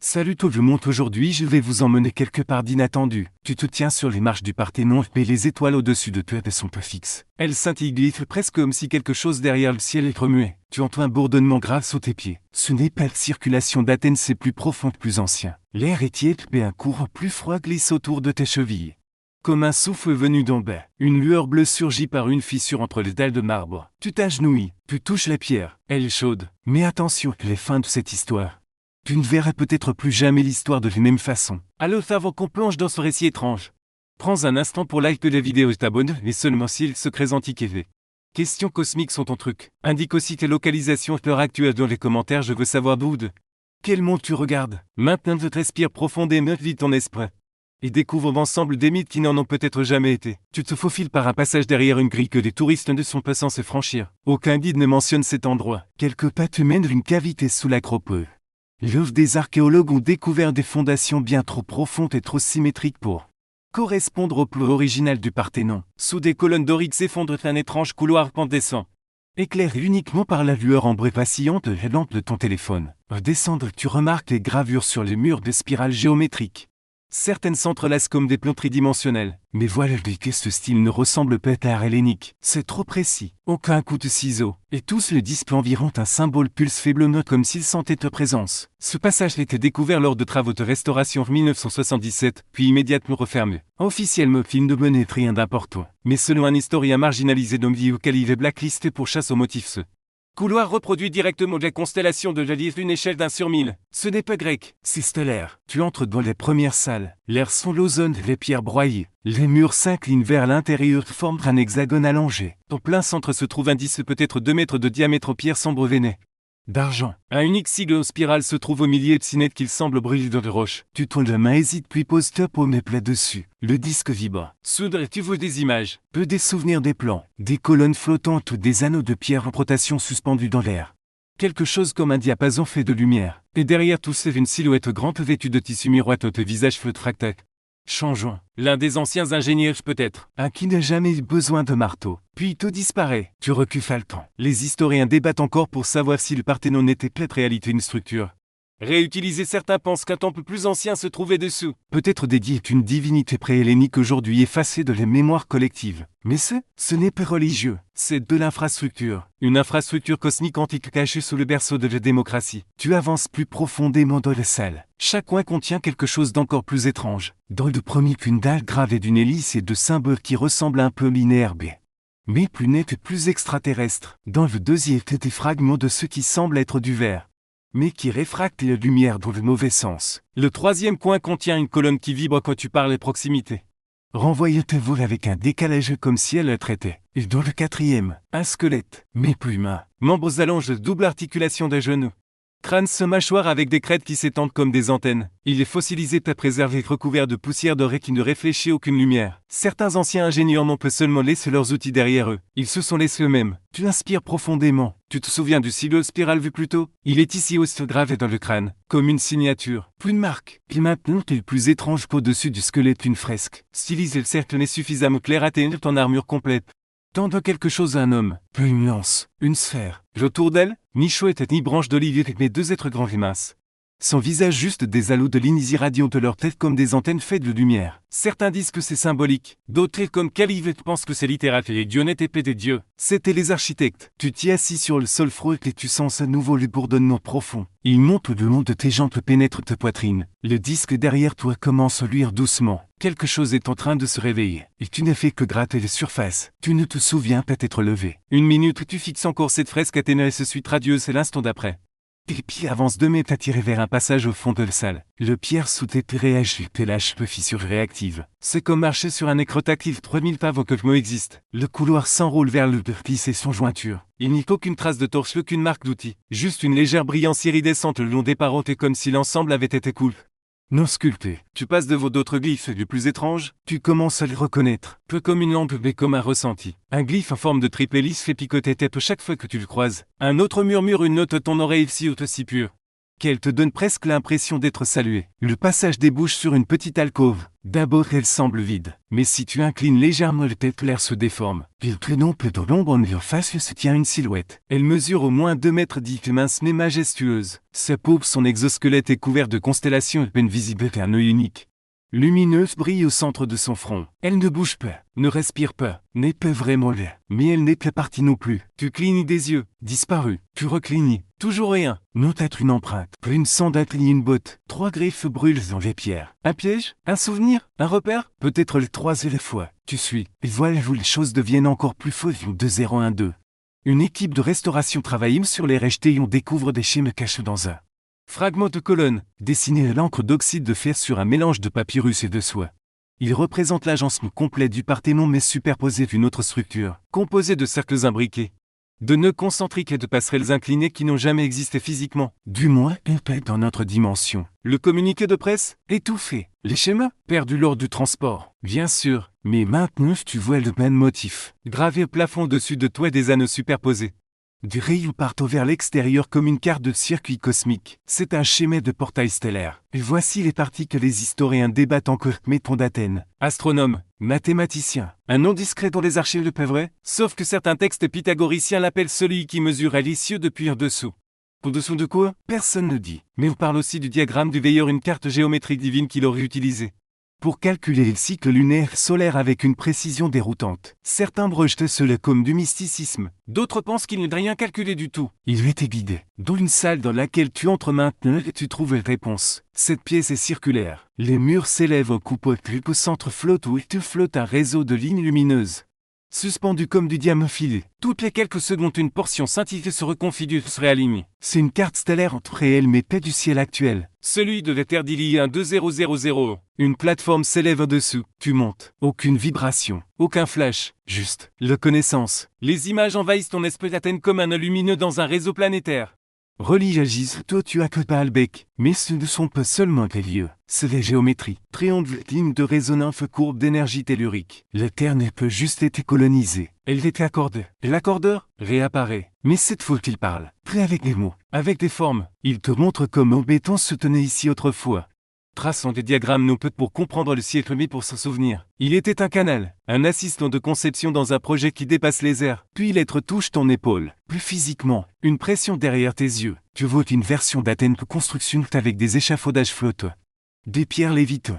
Salut tout le monde, aujourd'hui je vais vous emmener quelque part d'inattendu. Tu te tiens sur les marches du Parthénon et les étoiles au-dessus de toi sont peu fixes. Elles scintillent presque comme si quelque chose derrière le ciel est remué. Tu entends un bourdonnement grave sous tes pieds. Ce n'est pas la circulation d'Athènes, c'est plus profond, plus ancien. L'air est tiède et un courant plus froid glisse autour de tes chevilles. Comme un souffle venu d'en bas, une lueur bleue surgit par une fissure entre les dalles de marbre. Tu t'agenouilles, tu touches la pierre, elle est chaude. Mais attention, les fins de cette histoire. Tu ne verras peut-être plus jamais l'histoire de la même façon. Alors avant qu'on plonge dans ce récit étrange, prends un instant pour liker la vidéo et t'abonner, et seulement si les secrets antiques et V. Questions cosmiques sont ton truc. Indique aussi tes localisations et l'heure actuelle dans les commentaires, je veux savoir d'où quel monde tu regardes. Maintenant respire profondément, vis ton esprit. Et découvrons ensemble des mythes qui n'en ont peut-être jamais été. Tu te faufiles par un passage derrière une grille que les touristes ne sont pas censés franchir. Aucun guide ne mentionne cet endroit. Quelques pas te mènent une cavité sous l'acropole. L'œuvre des archéologues ont découvert des fondations bien trop profondes et trop symétriques pour correspondre au plan original du Parthénon. Sous des colonnes doriques s'effondre un étrange couloir incandescent, éclairé uniquement par la lueur ambrée vacillante de la lampe de ton téléphone. Au descendre, tu remarques les gravures sur les murs de spirales géométriques. Certaines s'entrelacent comme des plans tridimensionnels. Mais voilà que ce style ne ressemble pas à l'art hellénique. C'est trop précis. Aucun coup de ciseau. Et tous le disent environ un symbole pulse faiblement comme s'il sentait ta présence. Ce passage a été découvert lors de travaux de restauration en 1977, puis immédiatement refermé. Officiellement, film de monnaie, rien d'important. Mais selon un historien marginalisé nommé auquel il est blacklisté pour chasse aux motifs, ce couloir reproduit directement la constellation de la Lys, une échelle d'1 sur 1000. Ce n'est pas grec, c'est stellaire. Tu entres dans les premières salles. L'air sont l'ozone, les pierres broyées. Les murs s'inclinent vers l'intérieur, forment un hexagone allongé. En plein centre se trouve un disque peut-être 2 mètres de diamètre aux pierres sombres veinées d'argent. Un unique sigle en spirale se trouve au milieu de cinettes qu'il semble briller dans les roches. Tu tournes la main, hésite puis pose ta paume plat dessus. Le disque vibre. Soudain, tu vois des images, peu des souvenirs, des plans, des colonnes flottantes ou des anneaux de pierre en rotation suspendus dans l'air. Quelque chose comme un diapason fait de lumière. Et derrière tout c'est une silhouette grande vêtue de tissu miroitant, de visage flotte fractal. Changeant. L'un des anciens ingénieurs peut-être. Un qui n'a jamais eu besoin de marteau. Puis tout disparaît. Tu recules le temps. Les historiens débattent encore pour savoir si le Parthénon n'était pas en réalité une structure réutilisée. Certains pensent qu'un temple plus ancien se trouvait dessous. Peut-être dédié à une divinité pré-hellénique aujourd'hui effacée de la mémoire collective. Mais ce n'est pas religieux. C'est de l'infrastructure. Une infrastructure cosmique antique cachée sous le berceau de la démocratie. Tu avances plus profondément dans la salle. Chaque coin contient quelque chose d'encore plus étrange. Dans le premier, une dalle gravée d'une hélice et de symboles qui ressemblent un peu linéaire B. Mais plus net et plus extraterrestre. Dans le deuxième, des fragments de ce qui semble être du verre, mais qui réfracte la lumière dans le mauvais sens. Le troisième coin contient une colonne qui vibre quand tu parles à proximité, renvoyant tes vols avec un décalage comme si elle le traitait. Et dans le quatrième, un squelette, mais plus humain. Membres allongés, double articulation des genoux. Crâne se mâchoire avec des crêtes qui s'étendent comme des antennes. Il est fossilisé, pas préservé, recouvert de poussière dorée qui ne réfléchit aucune lumière. Certains anciens ingénieurs n'ont pas seulement laissé leurs outils derrière eux, ils se sont laissés eux-mêmes. Tu inspires profondément. Tu te souviens du silo spirale vu plus tôt? Il est ici aussi gravé dans le crâne, comme une signature. Plus de marque. Puis maintenant, le plus étrange qu'au-dessus du squelette, une fresque. Stylisé, le cercle n'est suffisamment clair à tenir ton armure complète. Tendre quelque chose à un homme, puis une lance, une sphère. Autour d'elle, ni chouette ni branche d'olivier, mais 2 êtres grands et minces. Son visage juste des halos de lumière irradiant de leur tête comme des antennes faites de lumière. Certains disent que c'est symbolique, d'autres comme Calivette pensent que c'est littéral et les dieux n'étaient pas des dieux. C'étaient les architectes. Tu t'y assis sur le sol froid et tu sens à nouveau le bourdonnement profond. Il monte le long de tes jambes, pénètre ta poitrine. Le disque derrière toi commence à luire doucement. Quelque chose est en train de se réveiller. Et tu n'as fait que gratter les surfaces. Tu ne te souviens pas t'être levé. 1 minute, tu fixes encore cette fresque atténuée et se suit radieuse et l'instant d'après. Tes pieds avancent 2 mètres attirés vers un passage au fond de la salle. Le pierre sous tes pieds réagit, tes lâches peu fissure réactive. C'est comme marcher sur un écran tactile 3000 pas avant que le mot existe. Le couloir s'enroule vers le plisse et son jointure. Il n'y a aucune trace de torche, aucune marque d'outil. Juste une légère brillance iridescente le long des parois et comme si l'ensemble avait été cool. Non sculpté. Tu passes devant d'autres glyphes, les plus étranges, tu commences à les reconnaître. Peu comme une lampe, mais comme un ressenti. Un glyphe en forme de triple hélice fait picoter tête chaque fois que tu le croises. Un autre murmure une note à ton oreille si haute si pure qu'elle te donne presque l'impression d'être saluée. Le passage débouche sur une petite alcôve. D'abord elle semble vide, mais si tu inclines légèrement la tête, l'air se déforme. Puis peu de l'ombre en face se tient une silhouette. Elle mesure au moins 2 mètres 10, mince mais majestueuse. Sa peau, son exosquelette est couvert de constellations à peine visibles et un œil unique. Lumineuse brille au centre de son front. Elle ne bouge pas, ne respire pas, n'est pas vraiment là. Mais elle n'est pas partie non plus. Tu clignes des yeux, disparu. Tu reclignes, toujours rien. Peut-être une empreinte, une sandale ni une botte. 3 griffes brûlent dans les pierres. Un piège? Un souvenir? Un repère? Peut-être le 3e fois. Tu suis. Et voilà où les choses deviennent encore plus folles. 2012. Une équipe de restauration travaille sur les rejetés et on découvre des schémas cachés dans un fragment de colonne, dessiné à l'encre d'oxyde de fer sur un mélange de papyrus et de soie. Il représente l'agencement complet du Parthénon mais superposé d'une autre structure, composée de cercles imbriqués, de nœuds concentriques et de passerelles inclinées qui n'ont jamais existé physiquement, du moins pas dans notre dimension. Le communiqué de presse, étouffé. Les schémas, perdus lors du transport, bien sûr, mais maintenant tu vois le même motif, gravé au plafond au-dessus de toi des anneaux superposés. Des rayons partent vers l'extérieur comme une carte de circuit cosmique. C'est un schéma de portail stellaire. Et voici les parties que les historiens débattent encore. Mettons d'Athènes. Astronome, mathématicien. Un nom discret dans les archives de pas vrai, sauf que certains textes pythagoriciens l'appellent celui qui mesure à l'essieu depuis en dessous. Au-dessous de quoi? Personne ne dit. Mais on parle aussi du diagramme du veilleur, une carte géométrique divine qu'il aurait utilisée pour calculer le cycle lunaire solaire avec une précision déroutante. Certains rejettent cela comme du mysticisme, d'autres pensent qu'il n'est rien calculé du tout. Il était guidé. Dans une salle dans laquelle tu entres maintenant et tu trouves la réponse. Cette pièce est circulaire. Les murs s'élèvent en coupole, au centre flotte où il flotte un réseau de lignes lumineuses. Suspendu comme du diamant filé. Toutes les quelques secondes, une portion scintillante se reconfigure, se réaligne. C'est une carte stellaire entre réel mais pas du ciel actuel. Celui de la Terre d'il y a 2000. Une plateforme s'élève au-dessous. Tu montes. Aucune vibration. Aucun flash. Juste la connaissance. Les images envahissent ton esprit d'Athènes comme un nœud lumineux dans un réseau planétaire. Relie agissent, toi tu as que pas le bec. Mais ce ne sont pas seulement des lieux. C'est la géométrie. Triangle, ligne de résonance, courbe d'énergie tellurique. La Terre n'est pas juste été colonisée. Elle était accordée. L'accordeur réapparaît. Mais cette fois qu'il parle. Prêt avec des mots. Avec des formes. Il te montre comment béton se tenait ici autrefois. Traçant des diagrammes non peu pour comprendre le siècle mais pour s'en souvenir. Il était un canal, un assistant de conception dans un projet qui dépasse les airs. Puis l'être touche ton épaule. Plus physiquement, une pression derrière tes yeux. Tu vois une version d'Athènes construction avec des échafaudages flottants. Des pierres lévitent.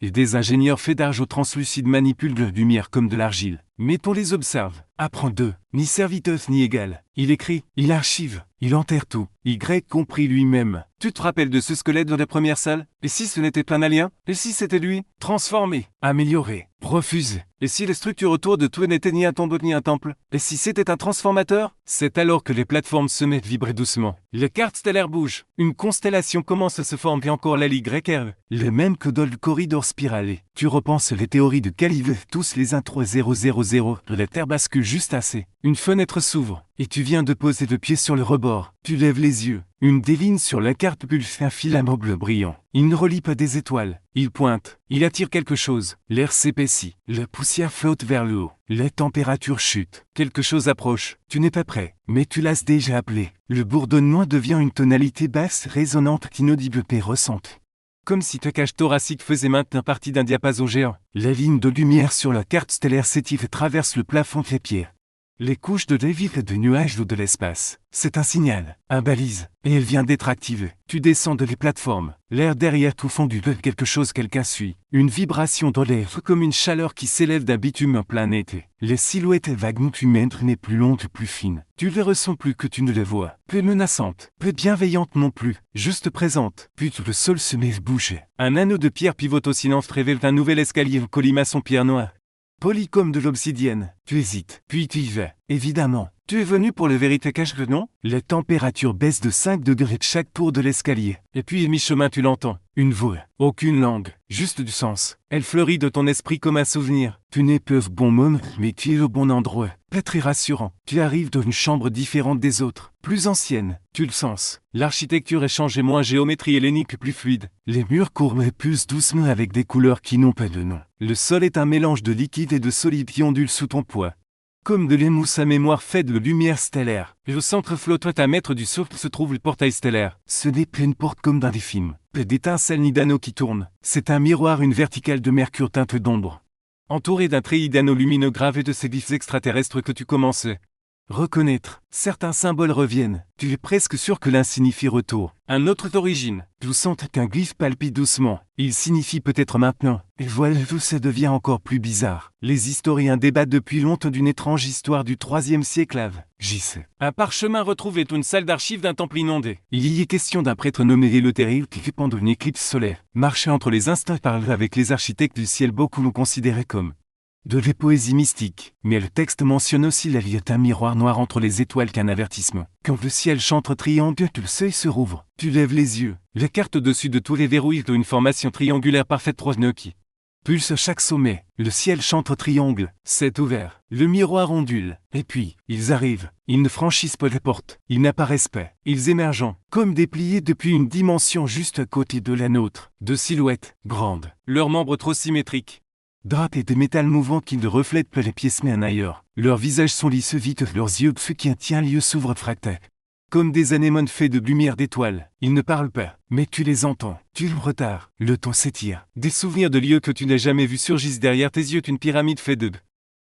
Et des ingénieurs faits d'argent translucide manipulent de la lumière comme de l'argile. Mais on les observe. Apprend d'eux. Ni serviteuse ni égal. Il écrit, il archive, il enterre tout. Y compris lui-même. Tu te rappelles de ce squelette de la première salle? Et si ce n'était pas un alien? Et si c'était lui? Transformé, amélioré, refusé. Et si les structures autour de toi n'étaient ni un tombeau ni un temple? Et si c'était un transformateur? C'est alors que les plateformes se mettent à vibrer doucement. Les cartes stellaires bougent. Une constellation commence à se former, encore la ligne YR. Le même que dans le corridor spiralé. Tu repenses les théories de Calive, tous les intros 000. La Terre bascule juste assez. Une fenêtre s'ouvre. Et tu viens de poser le pied sur le rebord. Tu lèves les yeux. Une des lignes sur la carte pulse un filament bleu brillant. Il ne relie pas des étoiles. Il pointe. Il attire quelque chose. L'air s'épaissit. La poussière flotte vers le haut. La température chute. Quelque chose approche. Tu n'es pas prêt. Mais tu l'as déjà appelé. Le bourdonnement devient une tonalité basse, résonante, inaudible mais ressente. Comme si ta cage thoracique faisait maintenant partie d'un diapason géant. La ligne de lumière sur la carte stellaire s'étire et traverse le plafond de tes pieds. Les couches de dévite et de nuages ou de l'espace. C'est un signal, un balise, et elle vient d'être activée. Tu descends de les plateformes. L'air derrière tout fondu de quelque chose, quelqu'un suit. Une vibration dans l'air, comme une chaleur qui s'élève d'un bitume en plein été. Les silhouettes vaguement humaines n'est plus longue, plus fine. Tu les ressens plus que tu ne les vois. Peu menaçante, peu bienveillante non plus, juste présente. Puis le sol se met à bouger. Un anneau de pierre pivote au silence révèle un nouvel escalier en colimaçon pierre noire. Poli comme de l'obsidienne. Tu hésites, puis tu y vas. Évidemment. Tu es venu pour le vérité cache que non? La température baisse de 5 degrés de chaque tour de l'escalier. Et puis à mi-chemin tu l'entends. Une voix. Aucune langue. Juste du sens. Elle fleurit de ton esprit comme un souvenir. Tu n'es pas au bon moment, mais tu es au bon endroit. Pas très rassurant. Tu arrives dans une chambre différente des autres. Plus ancienne. Tu le sens. L'architecture est changée, moins géométrie hellénique plus fluide. Les murs courbent plus doucement avec des couleurs qui n'ont pas de nom. Le sol est un mélange de liquide et de solide qui ondule sous ton poids. comme de l'émousse à mémoire faite de lumière stellaire. Et au centre flottant à mètre du socle se trouve le portail stellaire. Ce n'est pas une porte comme dans des films, pas d'étincelles ni d'anneaux qui tournent. C'est un miroir, une verticale de mercure teinte d'ombre, entouré d'un treillis d'anneaux lumineux gravés de ces glyphes extraterrestres que tu commençais reconnaître. Certains symboles reviennent. Tu es presque sûr que l'un signifie retour, un autre d'origine. Tu sens qu'un glyphe palpite doucement. Il signifie peut-être maintenant. Et voilà, tout ça devient encore plus bizarre. Les historiens débattent depuis longtemps d'une étrange histoire du IIIe siècle av. J.C. Un parchemin retrouvé est une salle d'archives d'un temple inondé. Il y est question d'un prêtre nommé Élothéril qui, pendant une éclipse solaire, marchait entre les instants parlera avec les architectes du ciel. Beaucoup l'ont considéré comme de la poésie mystique, mais le texte mentionne aussi la vie d'un miroir noir entre les étoiles qu'un avertissement. Quand le ciel chante triangle, le seuil se rouvre. Tu lèves les yeux. La carte au-dessus de tous les verrouilles de une formation triangulaire parfaite 3 nœuds qui pulse chaque sommet. Le ciel chante triangle, c'est ouvert. Le miroir ondule. Et puis, ils arrivent. Ils ne franchissent pas la porte. Ils n'apparaissent pas. Ils émergent, comme dépliés depuis une dimension juste à côté de la nôtre. De silhouettes grandes. Leurs membres trop symétriques. Drapés de métal mouvant qui ne reflètent pas les pièces mais un ailleurs. Leurs visages sont lisses vite, leurs yeux ceux qui un lieu s'ouvrent fractés. Comme des anémones faits de lumière d'étoiles. Ils ne parlent pas, mais tu les entends. Tu le retards. Le temps s'étire. Des souvenirs de lieux que tu n'as jamais vus surgissent derrière tes yeux. Une pyramide faite de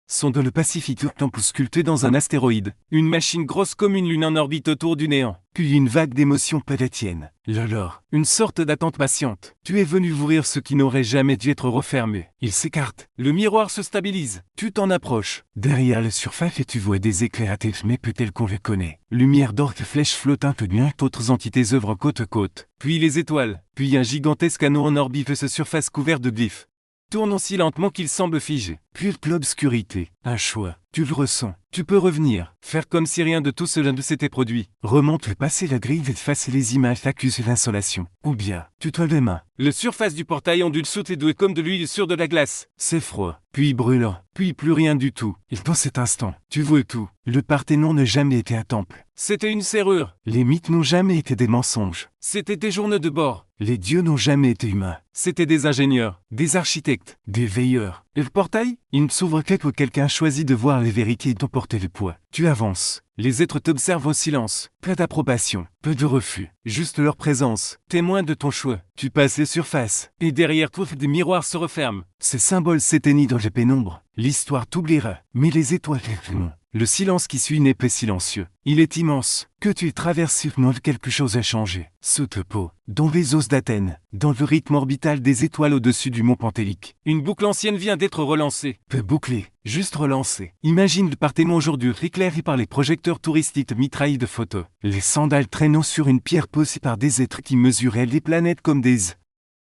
sont dans le Pacifique, un temple sculpté dans un astéroïde. Une machine grosse comme une lune en orbite autour du néant. Puis une vague d'émotions pas la tienne. Alors, une sorte d'attente patiente. Tu es venu ouvrir ce qui n'aurait jamais dû être refermé. Il s'écarte. Le miroir se stabilise. Tu t'en approches. Derrière la surface et tu vois des éclairs à tes mais peut-être qu'on les connaît. Lumière d'or que flèches flottantes bien d'autres entités œuvrent côte à côte. Puis les étoiles. Puis un gigantesque anneau en orbite se surface couvert de glyphes. Tourne aussi lentement qu'il semble figé. Puis l'obscurité. Un choix. Tu le ressens. Tu peux revenir. Faire comme si rien de tout cela ne s'était produit. Remonte le passé, la grille effacer les images, accuse l'insolation. Ou bien, tu te les mains. Le surface du portail ondule sous tes doigts comme de l'huile sur de la glace. C'est froid. Puis brûlant. Puis plus rien du tout. Et dans cet instant, tu vois tout. Le Parthénon n'a jamais été un temple. C'était une serrure. Les mythes n'ont jamais été des mensonges. C'était des journaux de bord. Les dieux n'ont jamais été humains. C'étaient des ingénieurs, des architectes, des veilleurs. Et le portail? Il ne s'ouvre que quelqu'un choisit de voir les vérités et d'emporter le poids. Tu avances. Les êtres t'observent au silence. Peu d'approbation, peu de refus. Juste leur présence, témoin de ton choix. Tu passes les surfaces. Et derrière toi, des miroirs se referment. Ces symboles s'éteignent dans les pénombres. L'histoire t'oubliera. Mais les étoiles, non. Le silence qui suit n'est pas silencieux. Il est immense. Que tu traverses, quelque chose a changé. Sous te peau, dans les os d'Athènes, dans le rythme orbital des étoiles au-dessus du mont Pentélique. Une boucle ancienne vient d'être relancée. Peu bouclée, juste relancée. Imagine le Parthénon aujourd'hui éclairé par les projecteurs touristiques mitraillés de photos. Les sandales traînant sur une pierre posée par des êtres qui mesuraient les planètes comme des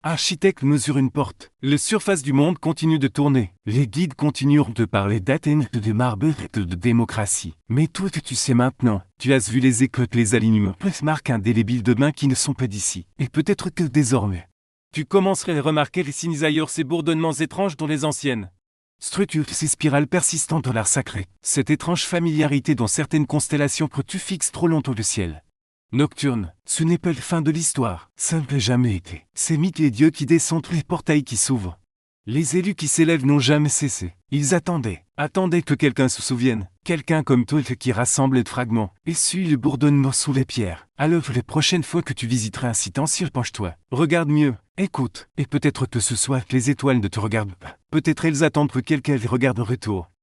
architectes mesurent une porte. La surface du monde continue de tourner. Les guides continueront de parler d'Athènes, de marbre et de démocratie. Mais toi que tu sais maintenant, tu as vu les éclats, les alignements, marques indélébiles de mains qui ne sont pas d'ici. Et peut-être que désormais, tu commencerais à remarquer les signes ailleurs, ces bourdonnements étranges dans les anciennes structures, ces spirales persistantes dans l'art sacré. Cette étrange familiarité dans certaines constellations que tu fixes trop longtemps le ciel nocturne, ce n'est pas la fin de l'histoire, ça ne l'a jamais été. Ces mythes et dieux qui descendent, les portails qui s'ouvrent. Les élus qui s'élèvent n'ont jamais cessé. Ils attendaient que quelqu'un se souvienne, quelqu'un comme toi qui rassemble les fragments, et suit le bourdonnement sous les pierres. Alors la prochaine fois que tu visiteras un site ancien, penche-toi, regarde mieux, écoute, et peut-être que ce soit que les étoiles ne te regardent pas. Peut-être elles attendent que quelqu'un les regarde en retour.